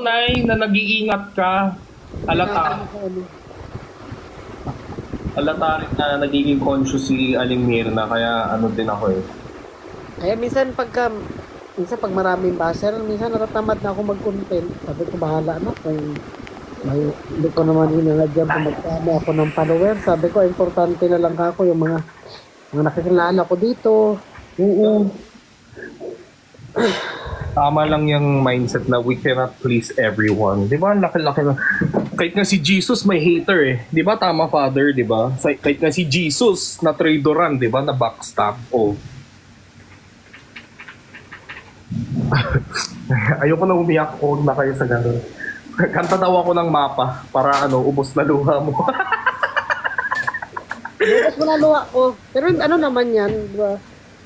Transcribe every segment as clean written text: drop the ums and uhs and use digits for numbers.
Nay, na nag-iingat ka. Halata. Halata rin na nagiging conscious si Aling Mirna, kaya ano din ako eh. Kaya minsan pag maraming basher, minsan natatamad na ako mag-content. Sabi ko, bahala na kung hindi ko naman hinangadyan kung magkano ako ng follower. Sabi ko, importante na lang ako yung mga nakikilala ko dito. Oo. Tama lang yung mindset na we cannot please everyone. Di ba? Ang laki-laki na. Kahit nga si Jesus may hater eh. Di ba? Tama, Father, di ba? Kahit nga si Jesus na tradoran, di ba? Na backstab. Oh. Ayoko na umiyak. Huwag na kayo sa gano'n. Kanta daw ako ng mapa para ubos na luha mo. Ubos mo na luha ko. Pero ano naman yan, di ba?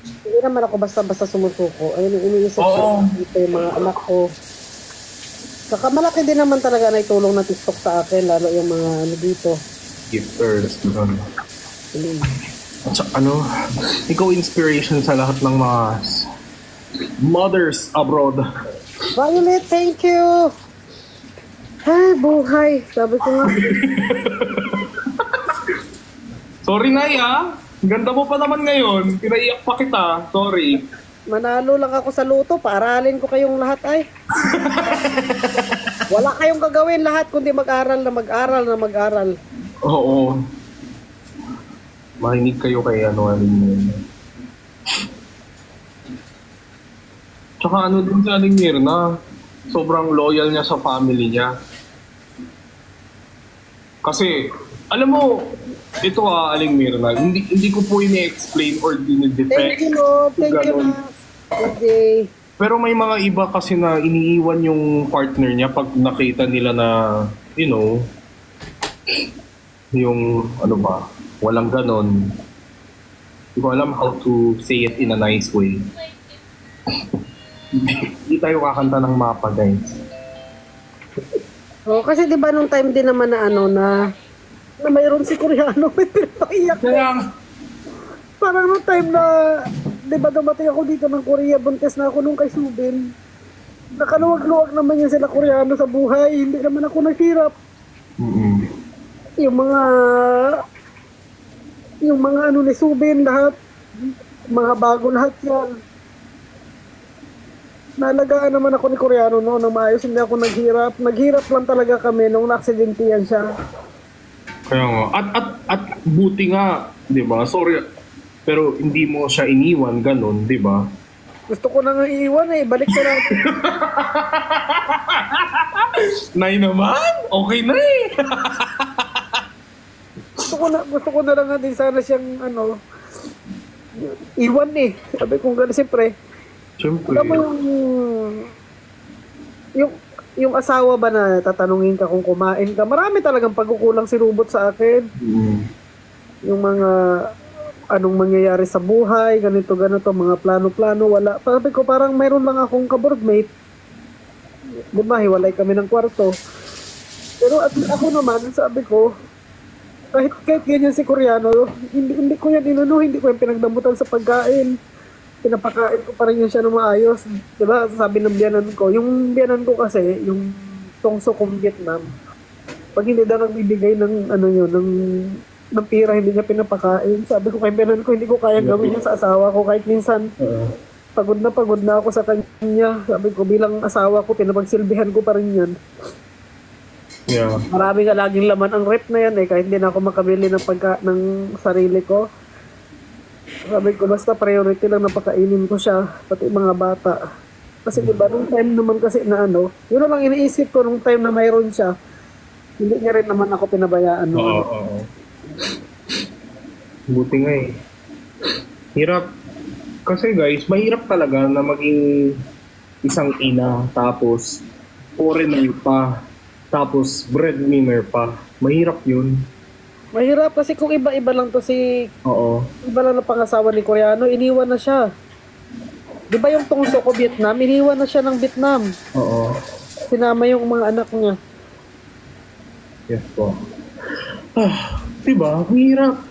Hindi naman ako basta-basta sumusuko. Ayun yung iniisip ko dito yung mga anak ko. Saka malaki din naman talaga na itulong ng TikTok sa akin, lalo yung mga dito. Gifters. At ikaw inspiration sa lahat ng mga mothers abroad. Violet, thank you! Ay, buhay. Sabi ko nga. Sorry, Nay, Ganda mo pa naman ngayon. Pinaiyak pa kita. Sorry. Manalo lang ako sa luto. Paaralin ko kayong lahat ay. Wala kayong gagawin lahat kundi mag-aral na mag-aral na mag-aral. Oo. Makinig kayo kay ano yun. Tsaka din si Aling Mirna. Sobrang loyal niya sa family niya. Kasi, alam mo, ito Aling Mirna, hindi ko po ini-explain or dinidefend. Thank you, Lord. Thank you, okay. Pero may mga iba kasi na iniiwan yung partner niya pag nakita nila na, yung, walang ganon. Hindi ko alam how to say it in a nice way. Hindi tayo kakanta ng mapa, guys. Kasi di ba nung time din naman na mayroon si Koreano, may pinapaiyak ko. Parang nung time na, di ba dumating ako dito ng Korea, buntes na ako nung kay Subin. Nakaluwag-luwag naman yun sila Koreano sa buhay, hindi naman ako naghirap. Yung mga ni Subin, lahat, mga bago lahat yan. Nalagaan naman ako ni Koreano noon na maayos, hindi ako naghirap. Naghirap lang talaga kami nung na-aksidentiyan siya. Kaya nga. At buti nga, di ba? Sorry, pero hindi mo siya iniwan, ganun, di ba? Gusto ko na nga iiwan balik ka natin. Nay naman? Okay na gusto ko na lang din sana siyang iwan Sabi ko gano'n, siyempre. Alam mo yung asawa ba na tatanungin ka kung kumain ka, marami talagang pagkukulang si Robot sa akin. Yung mga anong mangyayari sa buhay, ganito, mga plano-plano, wala. Sabi ko parang mayroon lang akong ka-boardmate. Diba, hiwalay kami ng kwarto. Pero at ako naman, sabi ko, kahit ganyan si Koreano, hindi ko yan hindi ko yan pinagdamutan sa pagkain. Pinapakain ko pa rin yan siya ng maayos. Diba, sabi ng biyanan ko. Yung biyanan ko kasi, yung tongso kong Vietnam, pag hindi daw nagbibigay ng ng pira, hindi niya pinapakain. Sabi ko kay biyanan ko, hindi ko kaya gawin yan sa asawa ko. Kahit minsan, pagod na ako sa kanya. Sabi ko, bilang asawa ko, pinapagsilbihan ko pa rin yan. Yeah. Marami nga laging laman ang rep na yan kahit hindi na ako makabili ng sarili ko. Sabi ko, basta priority lang na pakainin ko siya, pati mga bata. Kasi diba, nung time naman kasi na yun na lang iniisip ko nung time na mayroon siya, hindi niya rin naman ako pinabayaan. Oo. Buti nga Hirap. Kasi guys, mahirap talaga na maging isang ina, tapos foreigner pa, tapos breadwinner pa. Mahirap yun. Mahirap kasi kung iba-iba lang to iba lang na pangasawa ni Koreano, iniwan na siya. Di ba yung tungso ko Vietnam, iniwan na siya ng Vietnam. Oo. Sinama yung mga anak niya. Yes po. Diba? Mahirap.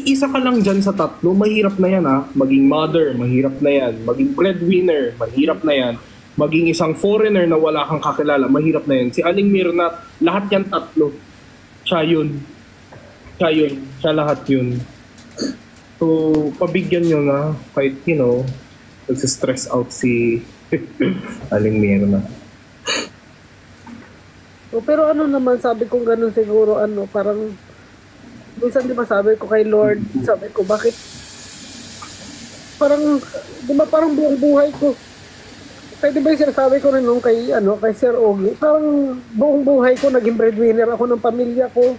Isa ka lang dyan sa tatlo, mahirap na yan Maging mother, mahirap na yan. Maging breadwinner, mahirap na yan. maging isang foreigner na wala kang kakilala, mahirap na yan. Si Aling Mirna, lahat yan tatlo. Siya yun. Siya lahat yun. So, pabigyan nyo na kahit, nagsistress out si Aling Mirna. So, pero ano naman, sabi ko ganun siguro, parang, minsan di ba sabi ko kay Lord, sabi ko, bakit, parang, di ba parang buong buhay ko, kaya di ba yung sinasabi ko rin nung kay Sir Ogie, parang buong buhay ko, naging breadwinner ako ng pamilya ko,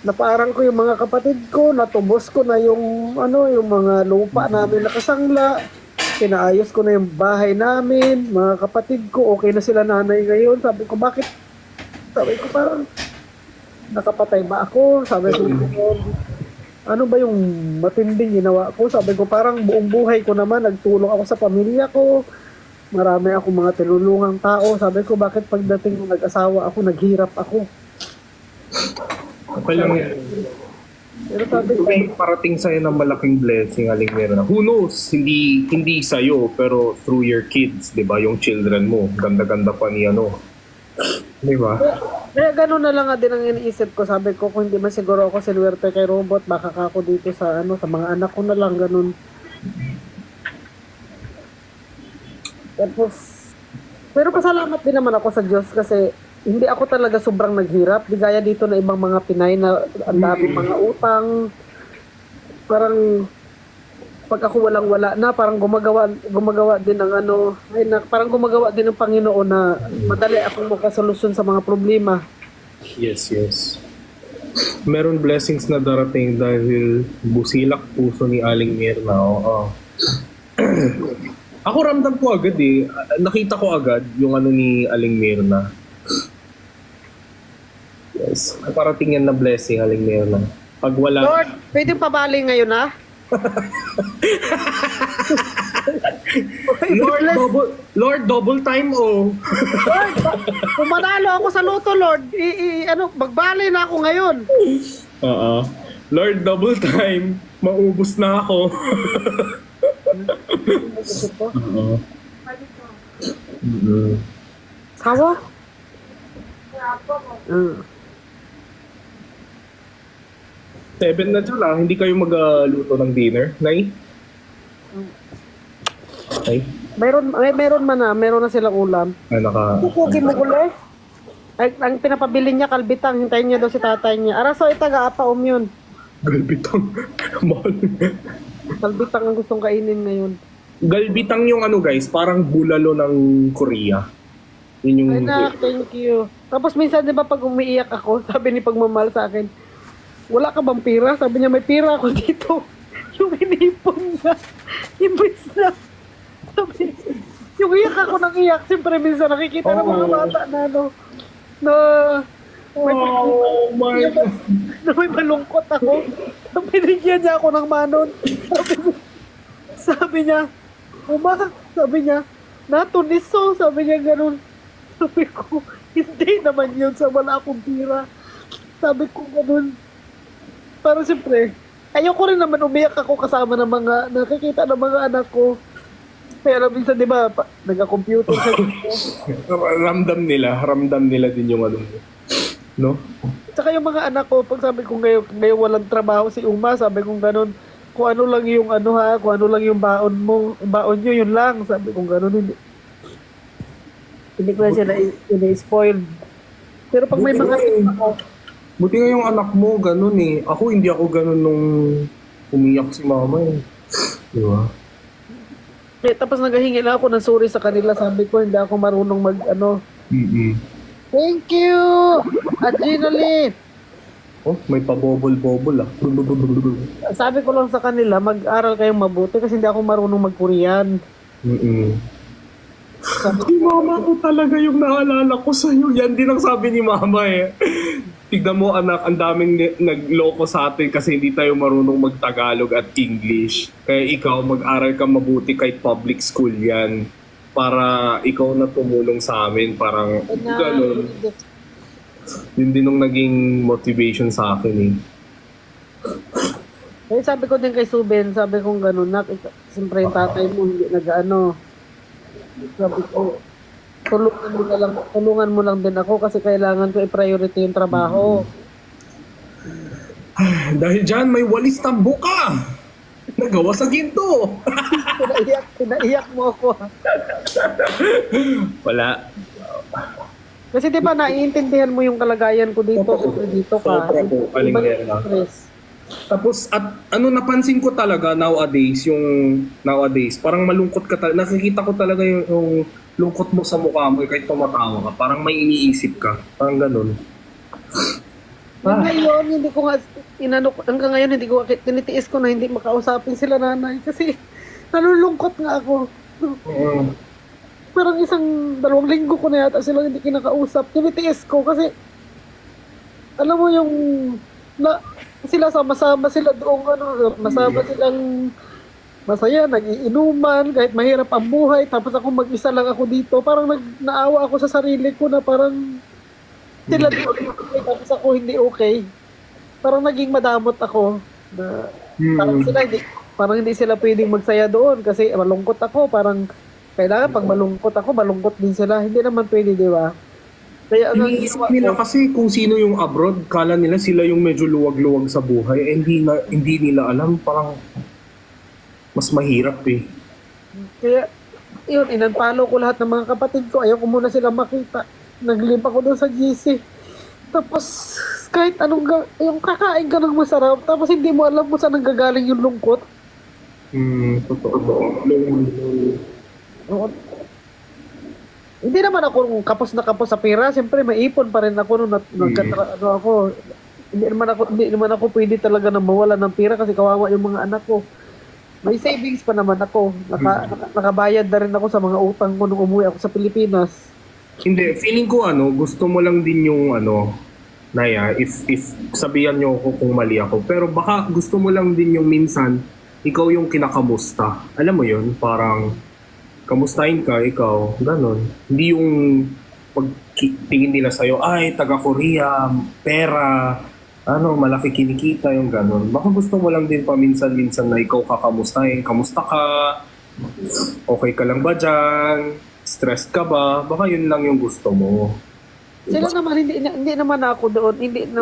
napaarang ko yung mga kapatid ko, natubos ko na yung mga lupa namin nakasangla, pinaayos ko na yung bahay namin, mga kapatid ko, okay na sila nanay ngayon, sabi ko, bakit? Sabi ko parang, nakapatay ba ako? Sabi ko, ano ba yung matinding ginawa ko? Sabi ko, parang buong buhay ko naman, nagtulong ako sa pamilya ko, marami ako mga tinulungang tao. Sabi ko, bakit pagdating ng nag-asawa ako, naghirap ako? Okay lang yan. Pero sabi ko, may parating sa'yo ng malaking blessing, Aling Mirna. Who knows? Hindi sa'yo, pero through your kids, di ba? Yung children mo. Ganda-ganda pa ni Di ba? Kaya gano'n na lang nga din ang iniisip ko. Sabi ko, kung hindi man siguro ako sinuwerte kay Robot, baka ako dito sa sa mga anak ko na lang, gano'n. Tapos, pero pasalamat din naman ako sa Diyos kasi hindi ako talaga sobrang naghirap. Di gaya dito na ibang mga Pinay na ang daming mga utang. Parang pag ako walang-wala na, parang gumagawa din ng parang gumagawa din ng Panginoon na madali akong makasolusyon sa mga problema. Yes. Meron blessings na darating dahil busilak puso ni Aling Mirna. Oo. Ako ramdam ko agad eh. Nakita ko agad yung ni Aling Mirna. Yes. Parating yan na blessing, Aling Mirna. Pag wala... Lord, pwedeng pabali ngayon ha? Lord, double time oh. Lord, kung manalo ako sa loto, Lord, magbali na ako ngayon. Oo. Lord, double time. Maubos na ako. Oo. Sawa? Seven na dyan lang. Hindi kayo magluto ng dinner, Nay? Okay. Meron na silang ulam. Kukukin mo gulay. Ang pinapabili niya, kalbitang. Hintayin niya daw si tatay niya. Araso, itaga-apaom yun. Galbitang. Mahal. Kalbitang ang gustong kainin ngayon. Galbitang yung guys, parang bulalo ng Korea. Yun yung... Anak, thank you. Tapos minsan, di ba, pag umiiyak ako, sabi ni Pagmamahal sa akin, wala ka bang pira? Sabi niya, may pira ako dito. Yung inipon niya. Imbis na. Sabi, yung iyak ako ng iyak. Siyempre, minsan nakikita ng mga bata na may malungkot ako. Binigyan niya ako ng manon. Sabi niya, sabi niya, natuniso. Sabi niya ganun. Sabi ko, hindi naman yun sa wala akong pira. Sabi ko ganun. Para siyempre, ayoko rin naman umiyak ako kasama ng mga, nakikita ng mga anak ko. Pero minsan, di ba, nagka-computer sa dito. Ramdam nila din yung no? Tsaka yung mga anak ko, pag sabi ko ngayon walang trabaho si Uma, sabi ko ganun, kung ano lang yung kung ano lang yung baon nyo, yun lang. Sabi ko ganun, hindi ko na sila spoiled. Pero pag may mga buti nga yung anak mo, ganun eh. Ako, hindi ako ganun nung umiyak si mama eh. Di ba? Tapos naghahingi lang ako ng sorry sa kanila. Sabi ko, hindi ako marunong Thank you! Adrenaline! Oh, may pabobol-bobol ah. Sabi ko lang sa kanila, mag-aral kayong mabuti kasi hindi ako marunong mag-Korean. Si mama ko talaga yung naalala ko sa'yo. Yan din ang sabi ni mama eh. Tignan mo anak, ang daming nagloko sa atin kasi hindi tayo marunong mag-Tagalog at English. Kaya ikaw, mag-aral ka mabuti kahit public school yan. Para ikaw na tumulong sa amin. Parang gano'n. Yun din nung naging motivation sa akin eh. Sabi ko din kay Suben, sabi kong gano'n, siyempre yung tatay mo hindi Sabi ko, tulungan mo lang din ako kasi kailangan ko i-priority yung trabaho. Dahil dyan, may walis tambo ka! Nagawa sa ginto! Pinaiyak mo ako. Wala. Kasi di ba naiintindihan mo yung kalagayan ko dito, dito ka. Sobra po, Aling Lerna. Tapos at ano napansin ko talaga nowadays, parang malungkot ka talaga. Nakikita ko talaga yung lungkot mo sa mukha mo kahit tumatawa ka. Parang may iniisip ka. Parang ganun. Ngayon, hindi ko nga hanggang ngayon hindi ko tinitiis ko na hindi makausapin sila nanay kasi nalulungkot nga ako. Parang 2 linggo ko na yata sila hindi kinakausap. Tinitiis ko kasi alam mo yung sila sama-sama sila doon masama silang masaya, nagiinuman kahit mahirap ang buhay, tapos ako mag-isa lang ako dito. Parang naawa ako sa sarili ko na parang sila doon okay, tapos ako hindi okay. Parang naging madamot ako na parang hindi sila pwedeng magsaya doon kasi malungkot ako. Parang kailangan pag malungkot ako, malungkot din sila. Hindi naman pwede, di ba? Kaya iniisip nila kasi kung sino yung abroad, kala nila sila yung medyo luwag-luwag sa buhay. Eh, hindi nila alam, parang mas mahirap eh. Kaya, yun, inunfollow ko lahat ng mga kapatid ko. Ayaw ko muna sila makita. Nag-live ako doon sa GC. Tapos, kahit yung kakain ka ng masarap, tapos hindi mo alam kung saan nanggagaling yung lungkot. Totoo. Hindi naman ako kapos na kapos sa pera. Siyempre, maipon pa rin ako nung ako. Hindi naman ako pwede talaga na mawala ng pera kasi kawawa yung mga anak ko. May savings pa naman ako. Nakabayad na rin ako sa mga utang ko nung umuwi ako sa Pilipinas. Hindi, feeling ko gusto mo lang din yung Naya, if sabihan nyo ako kung mali ako. Pero baka gusto mo lang din yung minsan, ikaw yung kinakamusta. Alam mo yun, parang kamustahin ka, ikaw, ganon. Hindi yung pagtingin nila sa'yo, ay, taga-Korea, pera, malaki kinikita, yung ganon. Baka gusto mo lang din paminsan-minsan na ikaw kakamustahin. Kamusta ka? Okay ka lang ba dyan? Stressed ka ba? Baka yun lang yung gusto mo. Sila naman, hindi naman ako doon, hindi na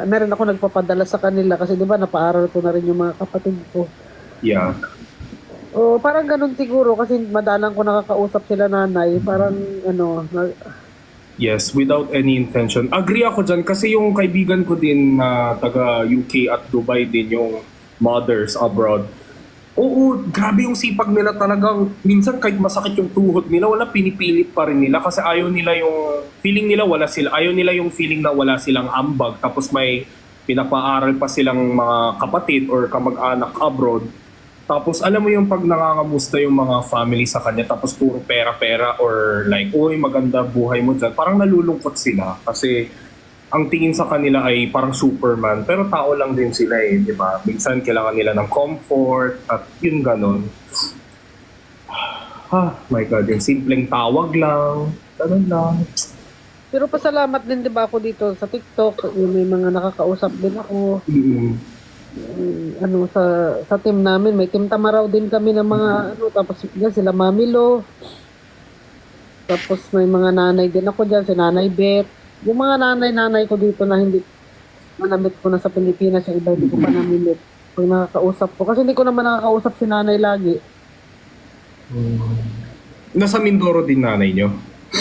rin ako nagpapadala sa kanila kasi di ba napaaral ko na rin yung mga kapatid ko. Yeah. Parang ganun siguro kasi madalang ko nakakausap sila nanay, parang Yes, without any intention. Agree ako dyan kasi yung kaibigan ko din na taga UK at Dubai din, yung mothers abroad. Oo, grabe yung sipag nila talagang. Minsan kahit masakit yung tuhod nila, wala, pinipilit pa rin nila kasi ayaw nila yung feeling nila wala sila. Ayaw nila yung feeling na wala silang ambag tapos may pinapaaral pa silang mga kapatid or kamag-anak abroad. Tapos alam mo yung pag nangangamusta yung mga family sa kanya tapos puro pera-pera or like, uy, maganda buhay mo dyan. Parang nalulungkot sila kasi ang tingin sa kanila ay parang Superman. Pero tao lang din sila eh, di ba? Minsan kailangan nila ng comfort at yun ganon. My God, yung simpleng tawag lang. Ganon lang. Pero pasalamat din, di ba, ako dito sa TikTok. May mga nakakausap din ako. Sa team namin, may team Tamaraw din kami ng mga tapos yan sila Mamilo. Tapos may mga nanay din ako dyan, si Nanay Beth. Yung mga nanay ko dito na hindi manamit ko na sa Pilipinas, yung iba hindi ko pa namimit. Pag nakakausap ko, kasi hindi ko naman nakakausap si nanay lagi. Nasa Mindoro din nanay nyo?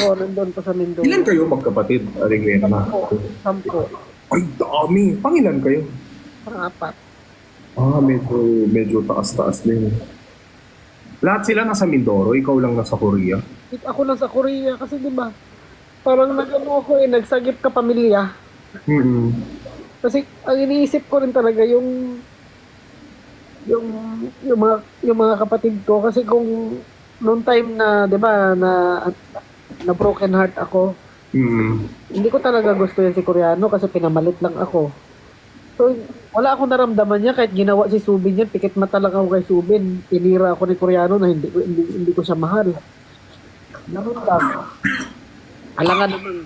Oo, nandun pa sa Mindoro. Ilan kayo magkapatid? Aling Lerna? 10. Ay, dami. Pangilan kayo? Pang-4. Medyo taas-taas din. Lahat sila nasa Mindoro, ikaw lang nasa Korea? Ako lang sa Korea kasi di ba parang nagsagip ka pamilya. Kasi ang iniisip ko rin talaga yung mga kapatid ko kasi kung noong time na 'di ba na broken heart ako. Hindi ko talaga gusto yan si Koreano kasi pinamalit lang ako. So wala akong naramdaman niya kahit ginawa si Subin yan, pikit mata lang ako kay Subin. Tinira ako ni Koreano na hindi ko siya mahal. Ganun lang. Alangan naman,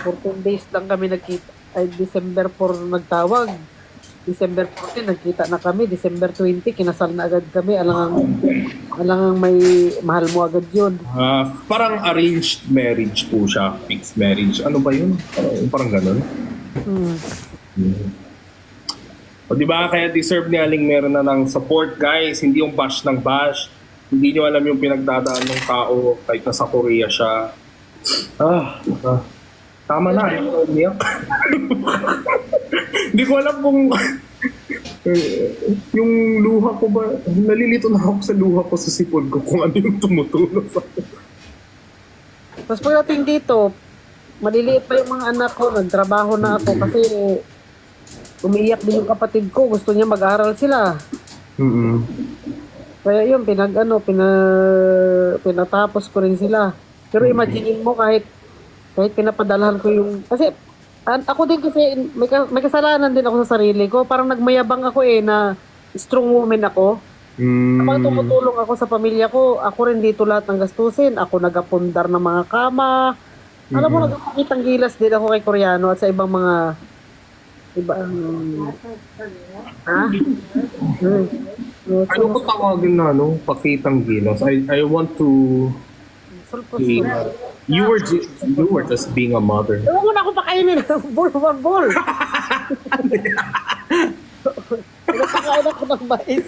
14 days lang kami nagkita. Ay, December 4 nagtawag. December 14, nagkita na kami. December 20, kinasal na agad kami. Alangang may mahal mo agad yun. Parang arranged marriage po siya. Fixed marriage. Ano ba yun? Parang ganun. O diba, kaya deserve ni Aling meron na ng support, guys. Hindi yung bash ng bash. Hindi nyo alam yung pinagdadaan ng tao kahit nasa Korea siya. Tama na. Umiyak. Hindi ko alam kung yung luha ko ba, nalilito na ako sa luha ko sa sipon ko kung ano yung tumutulong sa akin. Tapos pagdating dito, maliliit pa yung mga anak ko, nagtrabaho na ako kasi umiiyak din yung kapatid ko, gusto niya mag-aral sila. Kaya yun, pinatapos ko rin sila. Pero imagine mo kahit pinapadalahan ko yung, kasi ako din kasi may kasalanan din ako sa sarili ko. Parang nagmayabang ako na strong woman ako. Kapag tumutulong ako sa pamilya ko, ako rin dito lahat ng gastusin. Ako nagapundar ng mga kama. Alam mo, nagpakitang gilas din ako kay Koreano at sa ibang mga Ano ko tawagin na, pakitang gilas? I want to you were just being a mother. Huwag mo na ako pakainin ng bol. Pinapakain ako ng mais.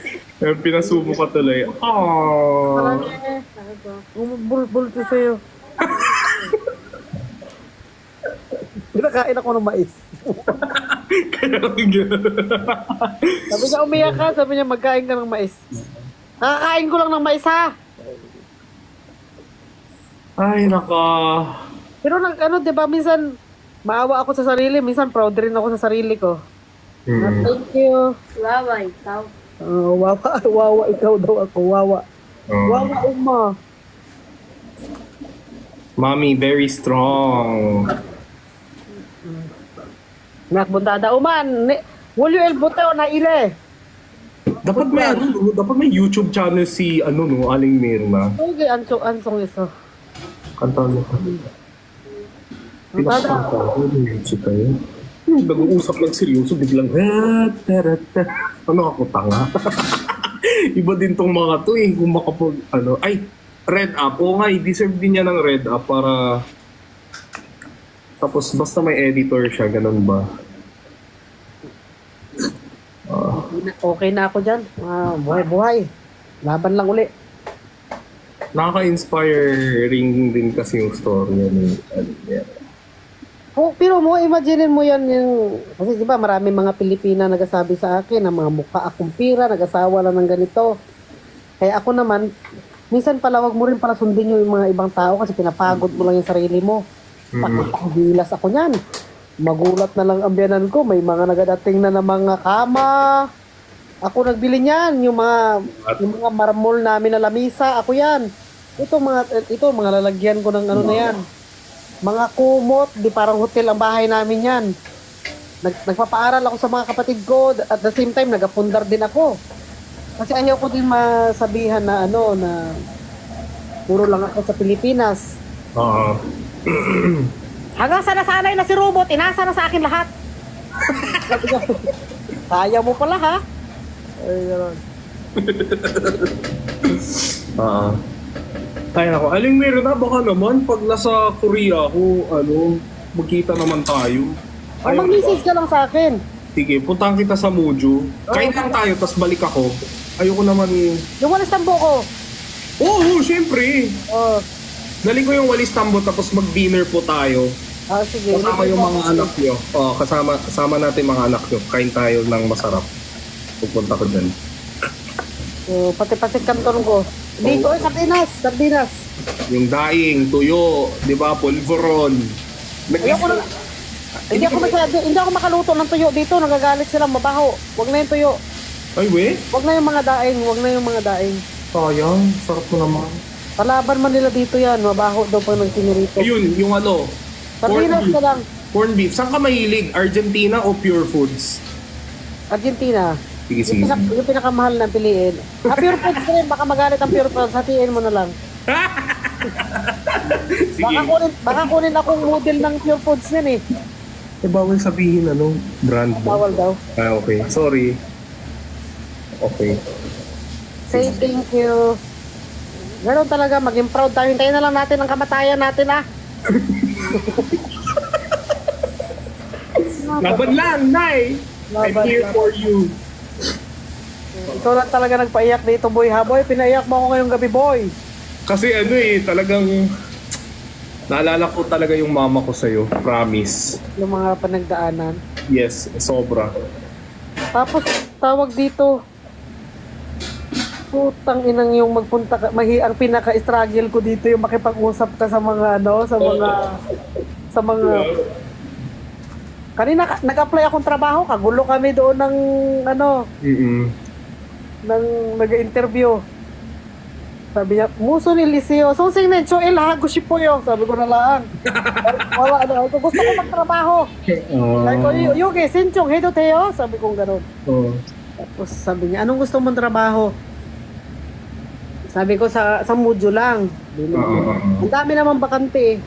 Pinasubo ka tuloy. Aww. Bul to sa'yo. Pinakain ako ng mais. Sabi niya umiyak ka, sabi niya magkain ka ng mais. Nakakain ko lang ng mais ha. Ay, naka. Pero diba, minsan maawa ako sa sarili, minsan proud rin ako sa sarili ko. Thank you. Wawa, ikaw. Wawa, ikaw daw ako, wawa. Wawa, uma. Mommy, very strong. Nakbuntada, uman. Wulyo el buteo na ile. Dapat may YouTube channel si, Aling Mirna. Okay, ansong iso. Kanta mo ka. Pinakanta ko. Music kayo. Nag-uusap lang seryoso. Biglang, ano ako, tanga? Iba din tong mga to kung makapag, red up. Oo nga, deserve din niya ng red up para tapos basta may editor siya, ganun ba? Okay na ako dyan. Buhay. Laban lang uli. Nakaka-inspiring din kasi yung story ni Pero imagine mo yan yung, kasi diba marami mga Pilipina nagasabi sa akin na mga mukha akong pira, nag-asawa lang ng ganito. Kaya ako naman, minsan pala wag mo rin pala sundin yung mga ibang tao kasi pinapagod mo lang yung sarili mo. Pakitagilas ako niyan. Magulat na lang ang biyanan ko, may mga nagadating na ng mga kama. Ako nagbili niyan, yung mga marmol namin na lamisa, ako yan. Ito mga lalagyan ko ng na yan. Mga kumot, di parang hotel ang bahay namin yan. Nagpapaaral ako sa mga kapatid ko, at the same time nagapundar din ako. Kasi ayaw ko din masabihan na na puro lang ako sa Pilipinas. Hanggang sa nasanay na si Robot, inasa na sa akin lahat. Kaya mo pala ha? Ay, gano'n. Kaya ako, Aling Mirna, baka naman pag nasa Korea ako, magkita naman tayo. Mag-message ka lang sa akin. Sige, puntahan kita sa Muju. Kain lang tayo, tas balik ako. Ayoko naman yung walis tambo ko. Oo, syempre. Dali ko yung walis tambo, tapos mag-dinner po tayo. Sige. Kasama yung mga anak nyo. Kasama natin mga anak nyo. Kain tayo ng masarap. Pupunta ko dyan. Pati kanton ko. Dito sardinas. Yung daing, tuyo, di ba, pulveron. Hindi ako makaluto ng tuyo dito. Nagagalit sila, mabaho. Wag na yung tuyo. Ay, we? Wag na yung mga daing. Sayang, sarap mo naman. Palaban man nila dito yan. Mabaho daw pag nagsinirito. Ayun, yung sardinas ka lang. Corn beef. Saan ka mahilig? Argentina o Pure Foods? Argentina. Sige. Yung pinakamahal na piliin. Pure Foods rin. Baka magalit ang Pure Foods. Hatiin mo na lang. Sige. Baka kunin akong model ng Pure Foods yan bawal sabihin brand mo. Bawal daw. Okay. Sorry. Okay. Say thank you. Ganun talaga, maging proud tayo. Hintayin na lang natin ang kamatayan natin, ah. Laban lang, Nay! I'm Laban here lang. for you. Ikaw lang talaga nagpaiyak dito, boy, ha, boy? Pinaiyak mo ako ngayong gabi, boy. Kasi talagang naalala ko talaga yung mama ko sa'yo. Promise. Yung mga panagdaanan. Yes, sobra. Tapos, tawag dito. Putang inang yung magpunta ka. Ang pinaka-struggle ko dito yung makipag-usap ka sa mga, sa mga... Kanina, nag-apply akong trabaho, kagulo kami doon ng, ng nag-interview. Sabi niya, muso ni Liceo, sing na, Joel, hago si Puyo. Sabi ko na lang. Wala, gusto ko magtrabaho. Sabi ko, Yugi, Sinchong, hedo Teo. Sabi ko gano'n. Tapos sabi niya, anong gusto mong trabaho? Sabi ko, sa Mujo lang. Ang dami naman bakante eh.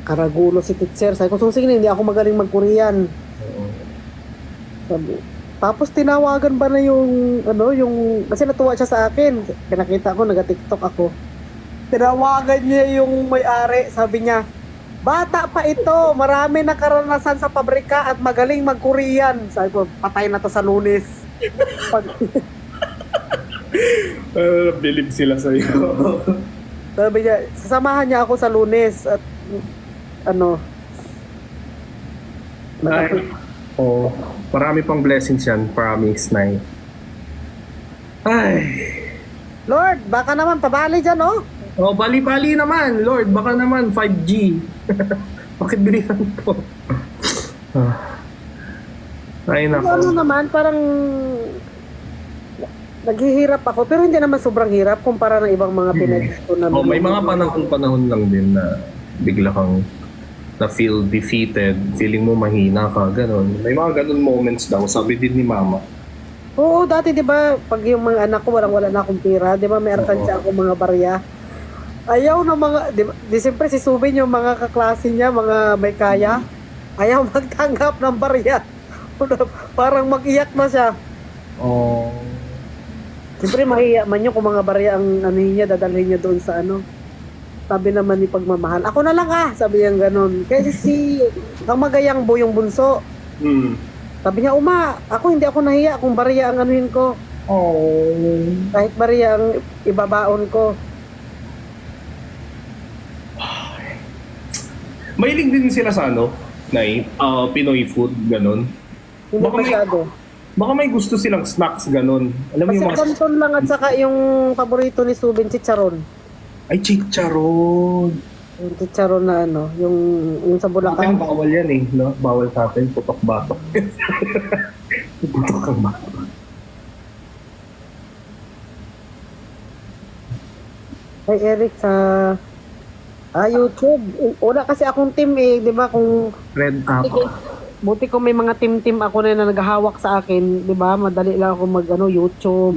Karagulo si teacher. Sabi ko, sing hindi ako magaling mag-Korean. Sabi, tapos tinawagan ba na yung kasi natuwa siya sa akin. Kinakita ko, naga-TikTok ako. Tinawagan niya yung may-ari. Sabi niya, bata pa ito, marami na karanasan sa pabrika at magaling mag-Korean. Sabi ko, patay na to sa Lunes. Believe sila sa'yo. Sabi niya, sasamahan niya ako sa Lunes at Marami pang blessings yan, promise, Nay. Ay. Lord, baka naman pabali dyan, oh. Bali-bali naman, Lord. Baka naman 5G. Bakit bilisan po? Ay, nako. Naman, parang naghihirap ako, pero hindi naman sobrang hirap kumpara ng ibang mga pinagito na. May mga panahon lang din na bigla kang na-feel defeated, feeling mo mahina ka, gano'n. May mga gano'n moments daw, sabi din ni Mama. Oo, dati 'di ba, pag yung mga anak ko wala na akong pera, 'di ba, may arkansya ako mga barya. Ayaw na mga, di siyempre si Subin yung mga kaklase niya, mga may kaya, ayaw magtanggap ng barya. Parang mag-iyak na siya. Siyempre mahiya man yun kung mga barya ang niya, dadalhin niya doon sa Sabi naman ni pagmamahal, ako na lang sabi niya gano'n. Kasi ang magayang yung bunso. Sabi niya, hindi ako nahiya kung barya ang anuhin ko. Kahit barya ang ibabaon ko. Mahilig din sila sa Nay, Pinoy food, gano'n. Hindi masyado. Baka may gusto silang snacks, gano'n. Alam mo yung mga... Canton lang at saka yung paborito ni Subin, chicharon. Ay, chicharon. Yung chicharon na yung sa Bulacan. Bawal yan no? Bawal sa atin, putok-batok. Putok ang batok. Hey Eric, sa YouTube. Wala kasi akong team di ba? Kung Red App. Buti ko may mga team ako na naghahawak sa akin, di ba? Madali lang ako YouTube.